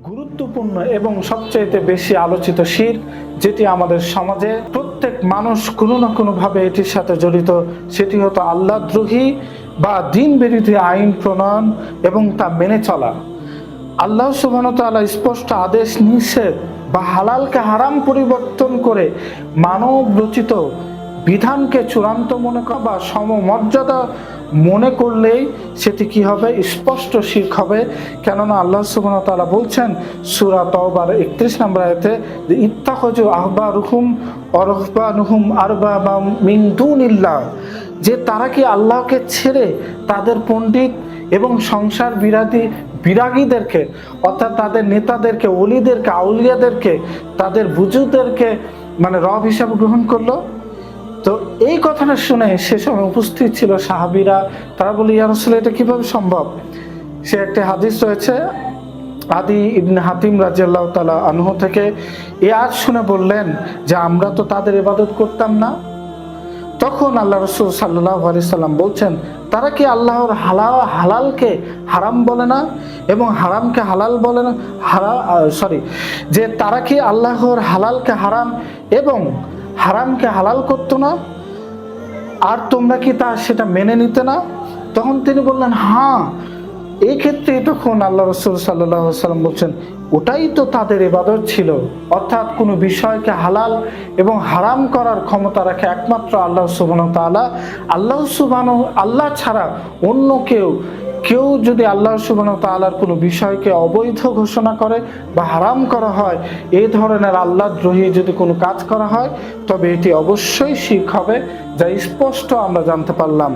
গুরুত্বপূর্ণ এবং সবচেয়ে বেশি আলোচিত শিরক, যেটি আমাদের সমাজে প্রত্যেক মানুষ কোনো না কোনোভাবে এটির সাথে জড়িত, সেটি হতো আল্লাহদ্রোহী বা দিন বিরোধী আইন প্রণয়ন এবং তা মেনে চলা। আল্লাহ সুবহানাহু ওয়া তাআলা স্পষ্ট আদেশ নিষেধ বা হালালকে হারাম পরিবর্তন করে মানব রচিত বিধানকে চূড়ান্ত মনে করা বা সমমর্যাদা মনে করলেই সেটি কি হবে? স্পষ্ট শিরক হবে। কেননা আল্লাহ সুবহানাহু ওয়া তাআলা বলছেন সূরা তাওবার 31 নম্বর আয়াতে, ইত্তাখাযু আহবারুহুম ওয়া রুহবানুহুম আরবাবা মিন দুনিল্লাহ, যে তারা কি আল্লাহকে ছেড়ে তাদের পণ্ডিত এবং সংসার বিরাগীদেরকে, অর্থাৎ তাদের নেতাদেরকে, ওলিদেরকে, আউলিয়াদেরকে, তাদের বুজুর্গদেরকে রব হিসাবে গ্রহণ করলো। তো এই কথাটা শুনে সে সময় উপস্থিত ছিল সাহাবীরা। তারা বলে, ইয়া রাসূলুল্লাহ, এটা কিভাবে সম্ভব? সে একটা হাদিস রয়েছে আদি ইবনে হাতিম রাদিয়াল্লাহু তাআলা আনহু থেকে। এই আয়াত শুনে বললেন যে আমরা তো তাদের ইবাদত করতাম না। তখন আল্লাহ রাসূল সাল্লাল্লাহু আলাইহি সাল্লাম বলছেন, তারা কি আল্লাহর হালালকে হারাম বলে না এবং হারামকে হালাল বলে না? যে তারা কি আল্লাহর হালালকে হারাম এবং হারামকে হালাল করতো না, আর তোমরা কি সেটা মেনে নিতে না? তখন তিনি বললেন, হ্যাঁ। এই ক্ষেত্রে তখন আল্লাহ রাসূল সাল্লাল্লাহু আলাইহি সাল্লাম বলছেন, ওটাই তো তাদের ইবাদত ছিল। অর্থাৎ কোনো বিষয়কে হালাল এবং হারাম করার ক্ষমতা রাখে একমাত্র আল্লাহ সুবহানাহু ওয়া তাআলা। আল্লাহ ছাড়া অন্য কেউ যদি আল্লাহ সুবহানাহু ওয়া তাআলার কোনো বিষয়কে অবৈধ ঘোষণা করে বা হারাম করা হয়, এই ধরনের আল্লাহদ্রোহী যদি কোনো কাজ করা হয়, তবে এটি অবশ্যই শিরক হবে, যা স্পষ্ট আমরা জানতে পারলাম।